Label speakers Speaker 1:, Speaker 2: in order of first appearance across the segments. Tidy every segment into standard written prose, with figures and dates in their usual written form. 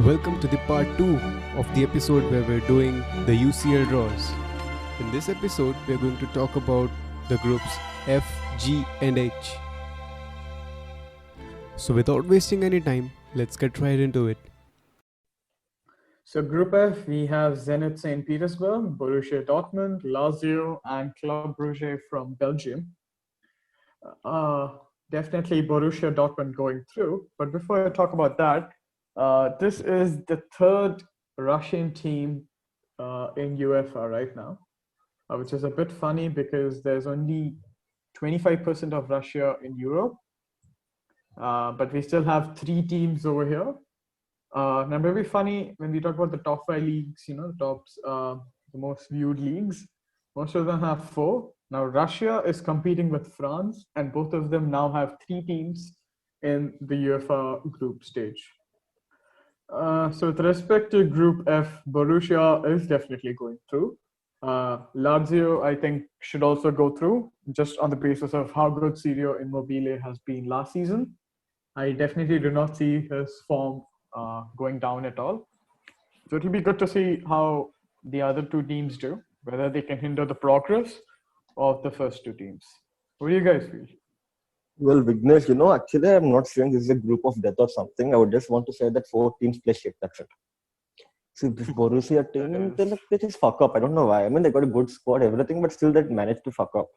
Speaker 1: Welcome to the part 2 of the episode where we're doing the UCL draws. In this episode, we're going to talk about the groups F, G, and H. So, without wasting any time, let's get right into it.
Speaker 2: So Group F, we have Zenit St. Petersburg, Borussia Dortmund, Lazio, and Club Brugge from Belgium. Uh, Definitely Borussia Dortmund going through. But before I talk about that, this is the third Russian team in UEFA right now, which is a bit funny because there's only 25% of Russia in Europe, but we still have three teams over here. Now, very funny when we talk about the top five leagues, the most viewed leagues, most of them have four. Now, Russia is competing with France, and both of them now have three teams in the UEFA group stage. So, with respect to Group F, Borussia is definitely going through. Lazio, I think, should also go through just on the basis of how good Ciro Immobile has been last season. I definitely do not see his form going down at all. So it'll be good to see how the other two teams do, whether they can hinder the progress of the first two teams. What do you guys feel?
Speaker 3: Well, Vignesh, actually, I'm not saying this is a group of death or something. I would just want to say that four teams play shit. That's it. See, this Borussia team, they just fuck up. I don't know why. I mean, they got a good squad, everything, but still they managed to fuck up.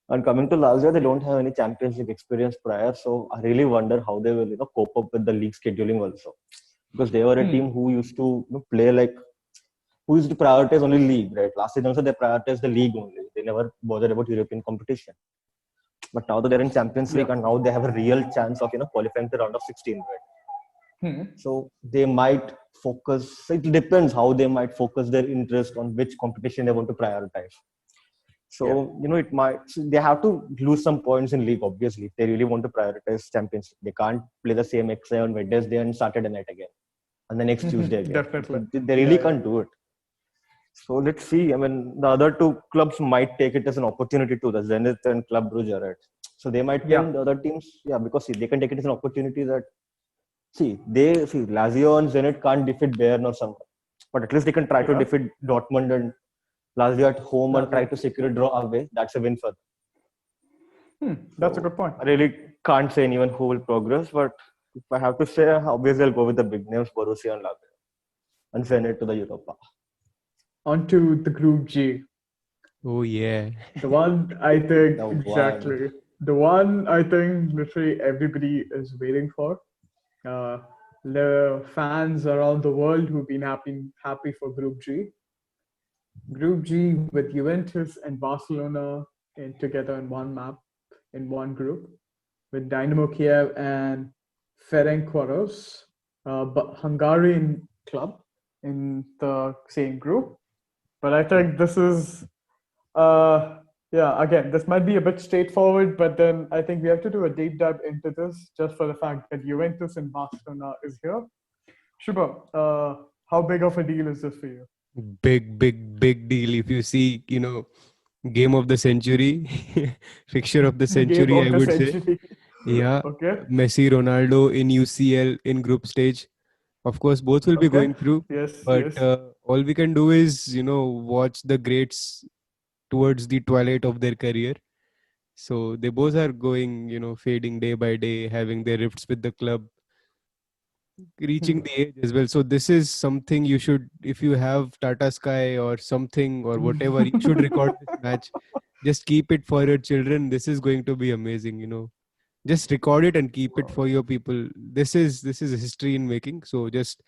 Speaker 3: And coming to Lazio, they don't have any Champions League experience prior, so I really wonder how they will, cope up with the league scheduling also, because they were a team who used to play like, who used to prioritize only league, right? Last season also they prioritized the league only. They never bothered about European competition. But now that they're in Champions League and now they have a real chance of qualifying to round of 16, right? So they might focus. It depends how they might focus their interest on which competition they want to prioritize. So, it might, so they have to lose some points in league, obviously, if they really want to prioritize Champions League. They can't play the same XI on Wednesday and Saturday night again, and the next Tuesday again.
Speaker 2: Definitely.
Speaker 3: So they really can't do it. So let's see. I mean, the other two clubs might take it as an opportunity too, the Zenit and Club Brugge, right? So they might win the other teams, because they can take it as an opportunity that, Lazio and Zenit can't defeat Bayern or someone, but at least they can try to defeat Dortmund and Lazio at home and try to secure a draw away. That's a win for them.
Speaker 2: That's a good point.
Speaker 3: I really can't say anyone who will progress, but if I have to say, obviously I'll go with the big names, Borussia and Lazio, and send it to the Europa.
Speaker 2: On to the Group G.
Speaker 1: Oh, yeah.
Speaker 2: The one I think, the one I think literally everybody is waiting for. The fans around the world who've been happy for Group G. Group G with Juventus and Barcelona together in one map, in one group, with Dynamo Kiev and Ferencváros, Hungarian club, in the same group. But I think this is, again, this might be a bit straightforward, but then I think we have to do a deep dive into this just for the fact that Juventus and Barcelona is here. Shubham, how big of a deal is this for you?
Speaker 1: Big deal. If you see, game of the century, fixture of the century, I would say. Yeah.
Speaker 2: Okay.
Speaker 1: Messi, Ronaldo in UCL in group stage. Of course, both will be going through.
Speaker 2: Yes.
Speaker 1: All we can do is, watch the greats towards the twilight of their career. So they both are going, fading day by day, having their rifts with the club, reaching the age as well. So this is something you should, if you have Tata Sky or something or whatever, you should record this match. Just keep it for your children. This is going to be amazing, Just record it and keep it for your people. This is history in making. So just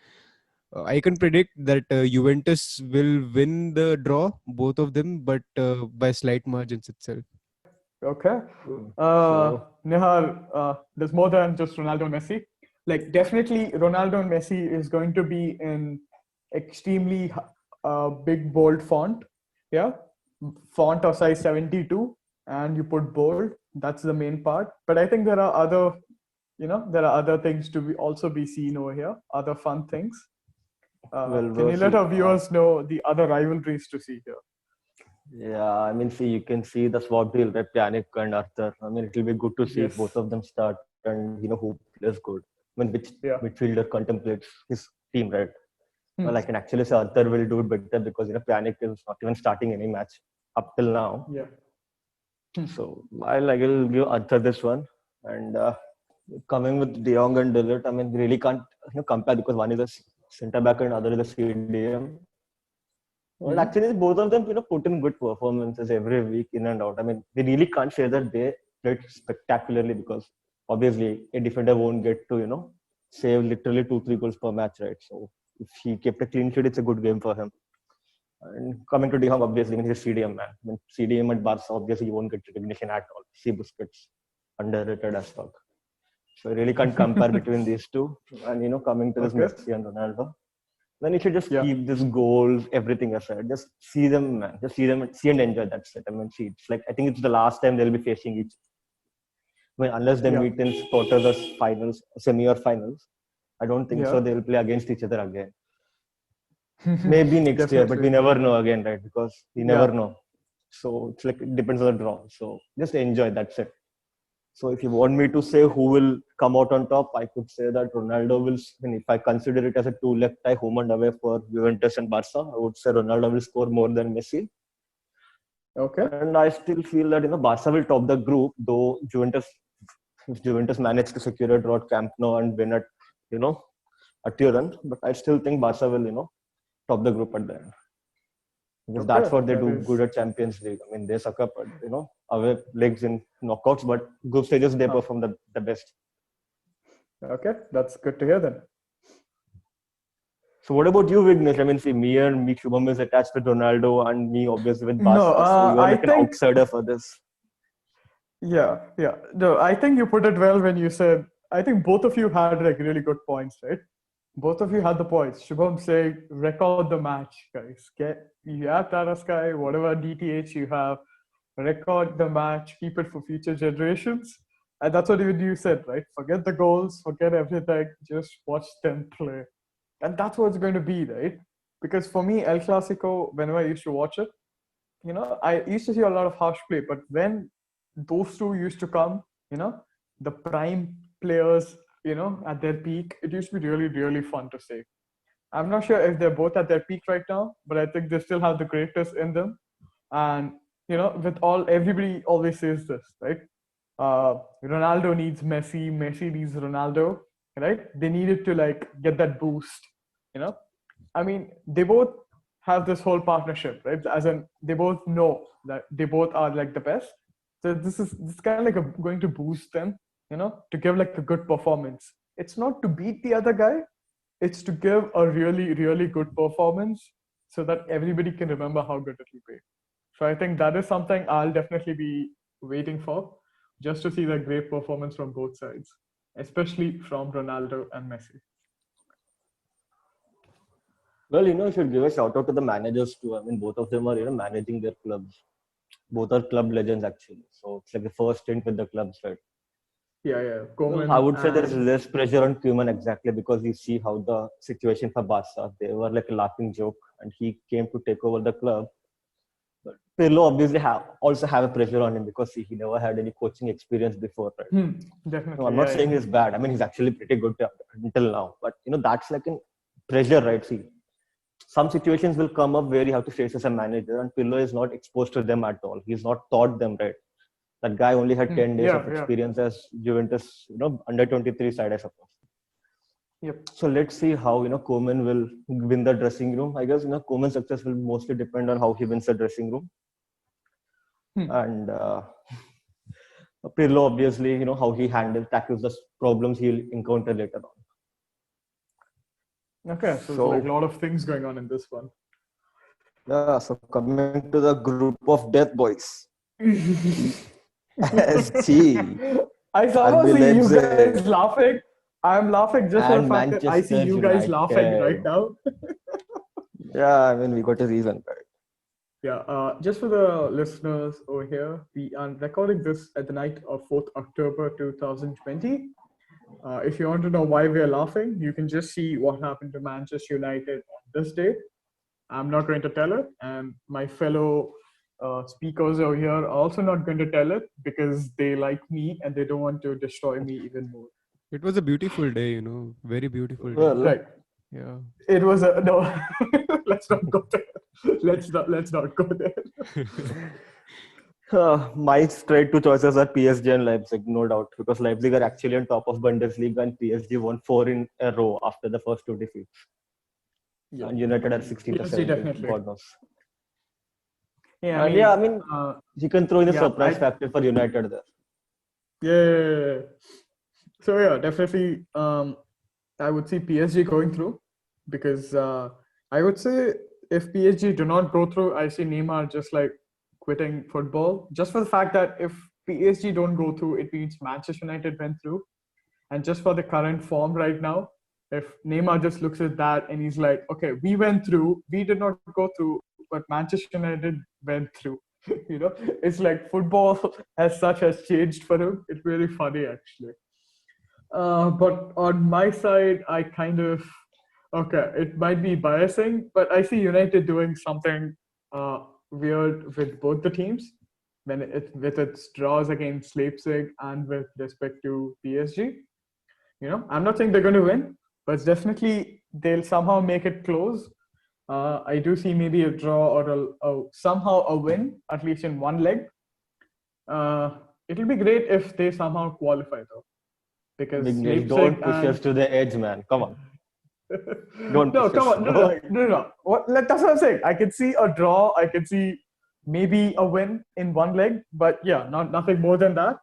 Speaker 1: I can predict that Juventus will win the draw, both of them, but by slight margins itself.
Speaker 2: Okay. Nihal, there's more than just Ronaldo and Messi. Like, definitely Ronaldo and Messi is going to be in extremely big, bold font. Yeah. Font of size 72, and you put bold. That's the main part. But I think there are other things to also be seen over here, other fun things. Can you let our viewers know the other rivalries to see here?
Speaker 3: Yeah, I mean, you can see the swap deal with Yannick and Arthur. I mean, it will be good to see both of them start and, who plays good. I mean, which midfielder contemplates his team, right?
Speaker 2: Hmm.
Speaker 3: Well, I can actually say Arthur will do it better because Pjanic is not even starting any match up till now.
Speaker 2: Yeah.
Speaker 3: So I will give Arthur this one. And coming with De Jong and Dillet, I mean, we really can't compare because one is a centre back and other is a CDM. Well, actually, both of them put in good performances every week in and out. I mean, we really can't say that they played spectacularly because obviously a defender won't get to save literally 2-3 goals per match, right? So if he kept a clean sheet, it's a good game for him. And coming to De Jong, obviously, he's a CDM man. I mean, CDM at Barca, obviously, you won't get recognition at all. See Busquets, underrated as fuck. So I really can't compare between these two. And coming to this
Speaker 2: Okay.
Speaker 3: Messi and Ronaldo, then you should just
Speaker 2: Yeah.
Speaker 3: keep this goals, everything aside. Just see them, man. Just see and enjoy. That's it. I mean, see, it's like I think it's the last time they'll be facing each. I mean, unless they
Speaker 2: Yeah.
Speaker 3: meet in quarters or finals, semi or finals, I don't think so.
Speaker 2: Yeah.
Speaker 3: They'll play against each other again. Maybe next year, but
Speaker 2: Definitely.
Speaker 3: we never know again, right? Because we never
Speaker 2: Yeah.
Speaker 3: know. So it's like it depends on the draw. So just enjoy. That's it. So if you want me to say who will come out on top, I could say that Ronaldo will. I mean, if I consider it as a two-leg tie, home and away for Juventus and Barca, I would say Ronaldo will score more than Messi.
Speaker 2: Okay.
Speaker 3: And I still feel that Barca will top the group, though Juventus managed to secure a draw at Camp Nou and win at Turin. But I still think Barca will top the group at the end. Because that's
Speaker 2: Okay.
Speaker 3: what they
Speaker 2: That
Speaker 3: do good
Speaker 2: is.
Speaker 3: at Champions League. I mean, they suck up at away legs in knockouts, but group stages they perform the best.
Speaker 2: Okay. That's good to hear then.
Speaker 3: So what about you, Vignesh? I mean, see, me, Shubham is attached with Ronaldo, and me obviously with
Speaker 2: No,
Speaker 3: Barca. So you are
Speaker 2: I
Speaker 3: like an
Speaker 2: think.
Speaker 3: outsider for this.
Speaker 2: Yeah. Yeah. No, I think you put it well when you said. I think both of you had like really good points, right? Both of you had the points. Shubham saying, record the match, guys. You have Tata Sky, whatever DTH you have, record the match, keep it for future generations. And that's what even you said, right? Forget the goals, forget everything, just watch them play. And that's what it's going to be, right? Because for me, El Clasico, whenever I used to watch it, I used to see a lot of harsh play. But when those two used to come, the prime players, at their peak, it used to be really, really fun to see. I'm not sure if they're both at their peak right now, but I think they still have the greatest in them. And everybody always says this, right? Ronaldo needs Messi, Messi needs Ronaldo, right? They needed to like get that boost, you know. I mean, they both have this whole partnership, right? As in, they both know that they both are like the best. So this kind of like going to boost them, to give like a good performance. It's not to beat the other guy, it's to give a really, really good performance so that everybody can remember how good it will be. So I think that is something I'll definitely be waiting for, just to see the great performance from both sides, especially from Ronaldo and Messi.
Speaker 3: Well, you should give a shout out to the managers too. I mean, both of them are managing their clubs. Both are club legends actually. So it's like the first stint with the clubs, right?
Speaker 2: Yeah, yeah.
Speaker 3: Well, I
Speaker 2: Koeman
Speaker 3: would say there is
Speaker 2: and
Speaker 3: less pressure on Koeman exactly because you see how the situation for Barca, they were like a laughing joke, and he came to take over the club. But Pirlo obviously also have a pressure on him because he never had any coaching experience before, right? No, I'm
Speaker 2: definitely,
Speaker 3: not
Speaker 2: yeah,
Speaker 3: saying
Speaker 2: yeah.
Speaker 3: he's bad. I mean, he's actually pretty good until now. But that's like a pressure, right? See, some situations will come up where you have to face as a manager, and Pirlo is not exposed to them at all. He's not taught them, right? That guy only had 10 days
Speaker 2: Yeah,
Speaker 3: of
Speaker 2: yeah.
Speaker 3: experience as Juventus, under 23 side, I suppose.
Speaker 2: Yep.
Speaker 3: So let's see how Koeman will win the dressing room. I guess Koeman's success will mostly depend on how he wins the dressing room, and Pirlo obviously how he tackles the problems he'll encounter later on.
Speaker 2: Okay, so there's like a
Speaker 3: So
Speaker 2: lot of things going on in this one.
Speaker 3: yeah, so coming to the group of death boys, SG,
Speaker 2: I somehow
Speaker 3: RB
Speaker 2: see you
Speaker 3: Leipzig,
Speaker 2: guys laughing. I'm laughing just for the
Speaker 3: and
Speaker 2: fact that I see
Speaker 3: Manchester
Speaker 2: you guys laughing right
Speaker 3: United.
Speaker 2: now.
Speaker 3: Yeah, I mean we got a reason, right?
Speaker 2: Yeah, just for the listeners over here, we are recording this at the night of 4th October 2020. If you want to know why we are laughing, you can just see what happened to Manchester United on this day. I'm not going to tell it, and my fellow speakers over here are also not going to tell it because they like me and they don't want to destroy me even more.
Speaker 1: It was a beautiful day, very beautiful day.
Speaker 3: Well,
Speaker 2: Right.
Speaker 1: Yeah.
Speaker 2: It was a no. Let's not go there. Let's not go there.
Speaker 3: My straight two choices are PSG and Leipzig, no doubt, because Leipzig are actually on top of Bundesliga and PSG won 4 in a row after the first two defeats.
Speaker 2: Yeah,
Speaker 3: And United are 16th or
Speaker 2: PSG
Speaker 3: 17th,
Speaker 2: definitely.
Speaker 3: God knows.
Speaker 2: Yeah,
Speaker 3: And yeah, I mean,
Speaker 2: uh,
Speaker 3: you can throw in a
Speaker 2: yeah,
Speaker 3: surprise factor for United there.
Speaker 2: yeah. So yeah, definitely. I would see PSG going through because I would say if PSG do not go through, I see Neymar just like quitting football. Just for the fact that if PSG don't go through, it means Manchester United went through. And just for the current form right now, if Neymar just looks at that and he's like, okay, we went through, we did not go through, but Manchester United went through. It's like football as such has changed for him. It's really funny actually. But on my side, I kind of okay. It might be biasing, but I see United doing something weird with both the teams when it with its draws against Leipzig and with respect to PSG. I'm not saying they're going to win, but it's definitely they'll somehow make it close. I do see maybe a draw or somehow a win, at least in one leg. It'll be great if they somehow qualify though, because
Speaker 3: Vignesh,
Speaker 2: Leipzig
Speaker 3: don't push us
Speaker 2: and
Speaker 3: to the edge, man. Come on. Don't
Speaker 2: no,
Speaker 3: push
Speaker 2: come
Speaker 3: us.
Speaker 2: on, no. That's what I'm saying. I can see a draw. I can see maybe a win in one leg, but yeah, nothing more than that.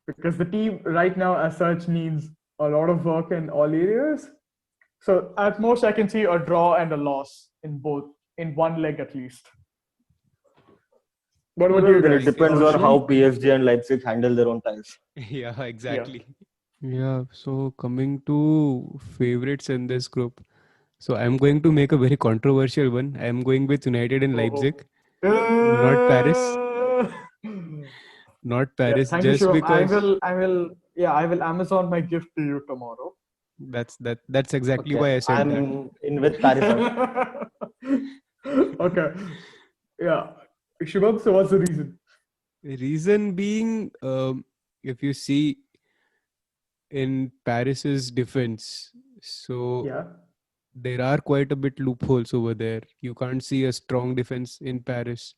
Speaker 2: Because the team right now, as such, needs a lot of work in all areas. So at most, I can see a draw and a loss in one leg at least. What about
Speaker 3: Well,
Speaker 2: you
Speaker 3: then it
Speaker 2: guys?
Speaker 3: depends on
Speaker 2: Shubham?
Speaker 3: how PSG and Leipzig handle their own ties.
Speaker 1: Yeah,
Speaker 2: Yeah.
Speaker 1: exactly. Yeah, so coming to favorites in this group. So I'm going to make a very controversial one. I'm going with United and
Speaker 2: Oh.
Speaker 1: Leipzig, not Paris. Not
Speaker 2: Yeah.
Speaker 1: Paris,
Speaker 2: Thank you,
Speaker 1: just
Speaker 2: Shubham. I
Speaker 1: because
Speaker 2: will. I will. Yeah. I will Amazon my gift to you tomorrow.
Speaker 1: that's exactly
Speaker 3: Okay,
Speaker 1: why I said that.
Speaker 3: I'm in with Paris also.
Speaker 2: Okay. Yeah. Shubham, so what's the reason?
Speaker 1: Reason being, if you see in Paris's defense, so
Speaker 2: Yeah.
Speaker 1: there are quite a bit loopholes over there. You can't see a strong defense in Paris.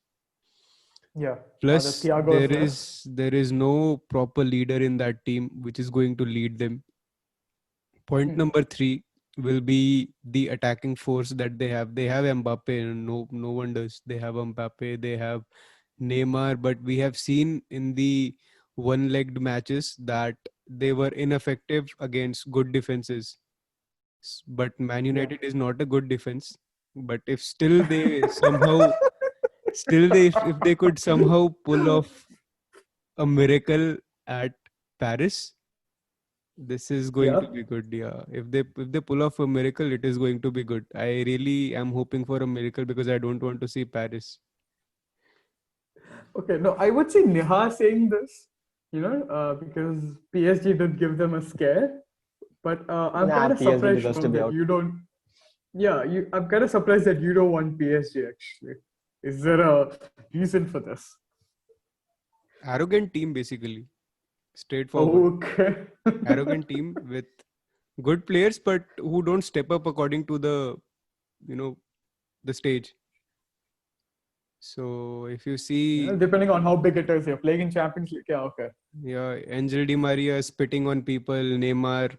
Speaker 2: Yeah. The
Speaker 1: Plus,
Speaker 2: Thiago is left.
Speaker 1: there is no proper leader in that team which is going to lead them. Point
Speaker 2: Hmm.
Speaker 1: number three will be the attacking force that they have. They have Mbappe, and no one does. They have Mbappe, they have Neymar, but we have seen in the one-legged matches that they were ineffective against good defenses. But Man
Speaker 2: Yeah.
Speaker 1: United is not a good defense. But if still they somehow, still if they could somehow pull off a miracle at Paris, this is going
Speaker 2: Yeah.
Speaker 1: to be good. Yeah, if they pull off a miracle, it is going to be good. I really am hoping for a miracle because I don't want to see Paris.
Speaker 2: Okay. No, I would say Neha saying this, because PSG did give them a scare. But I'm
Speaker 3: Nah,
Speaker 2: kind of
Speaker 3: PSG
Speaker 2: surprised,
Speaker 3: deserves to
Speaker 2: Shubham,
Speaker 3: be
Speaker 2: that
Speaker 3: out.
Speaker 2: you don't. Yeah, I'm kind of surprised that you don't want PSG actually. Is there a reason for this?
Speaker 1: Arrogant team, basically, straightforward.
Speaker 2: Okay.
Speaker 1: Arrogant team with good players, but who don't step up according to you know the stage. So if you
Speaker 2: Yeah,
Speaker 1: see,
Speaker 2: depending on how big it is, you're playing in Champions League. Yeah, okay.
Speaker 1: yeah, Angel Di Maria spitting on people, Neymar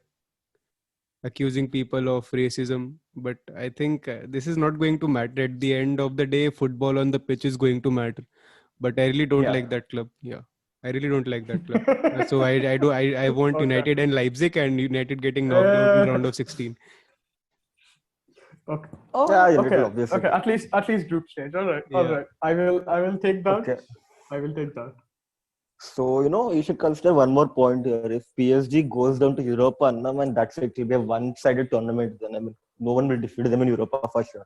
Speaker 1: accusing people of racism. But I think this is not going to matter. At the end of the day, football on the pitch is going to matter. But I really don't
Speaker 2: Yeah.
Speaker 1: like that club. Yeah, I really don't like that club. So I want
Speaker 2: Okay.
Speaker 1: United and Leipzig, and United getting knocked out in
Speaker 2: Uh,
Speaker 1: round of 16.
Speaker 2: okay.
Speaker 3: Yeah,
Speaker 2: Oh,
Speaker 3: United
Speaker 2: okay.
Speaker 3: obviously
Speaker 2: Okay.
Speaker 3: will.
Speaker 2: At least group stage. All right. All
Speaker 1: Yeah.
Speaker 2: right. I will take that.
Speaker 3: Okay.
Speaker 2: I will take that.
Speaker 3: So, you should consider one more point here. If PSG goes down to Europa, no, man, that's it. It'll be a one-sided tournament then. I mean, no one will defeat them in Europa for sure.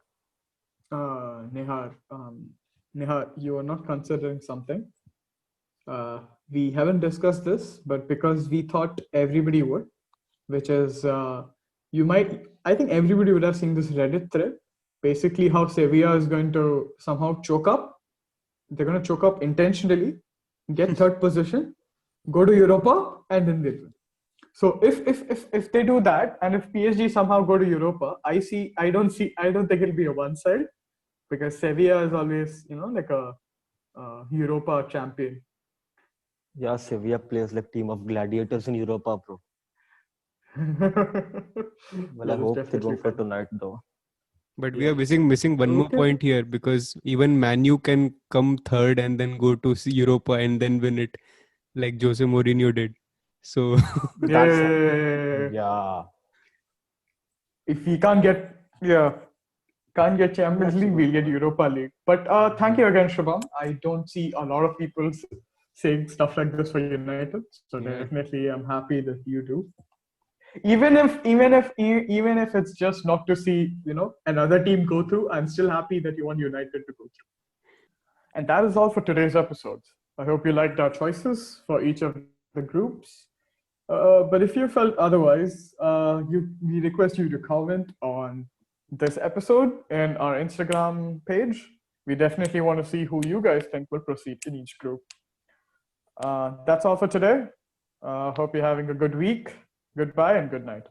Speaker 2: Nihar, you are not considering something. We haven't discussed this, but because we thought everybody would, which is I think everybody would have seen this Reddit thread. Basically, how Sevilla is going to somehow choke up. They're going to choke up intentionally, get third position, go to Europa, and then they win. So if they do that, and if PSG somehow go to Europa, I don't think it'll be a one side, because Sevilla is always, like a Europa champion.
Speaker 3: Yeah, Sevilla plays like team of gladiators in Europa, bro. Well, I
Speaker 2: That is
Speaker 3: hope they
Speaker 2: definitely
Speaker 3: don't for
Speaker 2: fun.
Speaker 3: tonight, though.
Speaker 1: But we
Speaker 2: Yeah.
Speaker 1: are missing one more
Speaker 2: Okay.
Speaker 1: point here, because even Manu can come third and then go to Europa and then win it, like Jose Mourinho did. So
Speaker 3: That's
Speaker 2: Yeah.
Speaker 3: yeah.
Speaker 2: If we can't get Champions
Speaker 3: That's a
Speaker 2: League,
Speaker 3: good
Speaker 2: we'll get
Speaker 3: point.
Speaker 2: Europa League. But thank you again, Shubham. I don't see a lot of people saying stuff like this for United, so
Speaker 1: yeah,
Speaker 2: definitely I'm happy that you do. Even if it's just not to see another team go through, I'm still happy that you want United to go through. And that is all for today's episode. I hope you liked our choices for each of the groups. But if you felt otherwise, we request you to comment on this episode in our Instagram page. We definitely want to see who you guys think will proceed in each group. That's all for today. Hope you're having a good week. Goodbye and good night.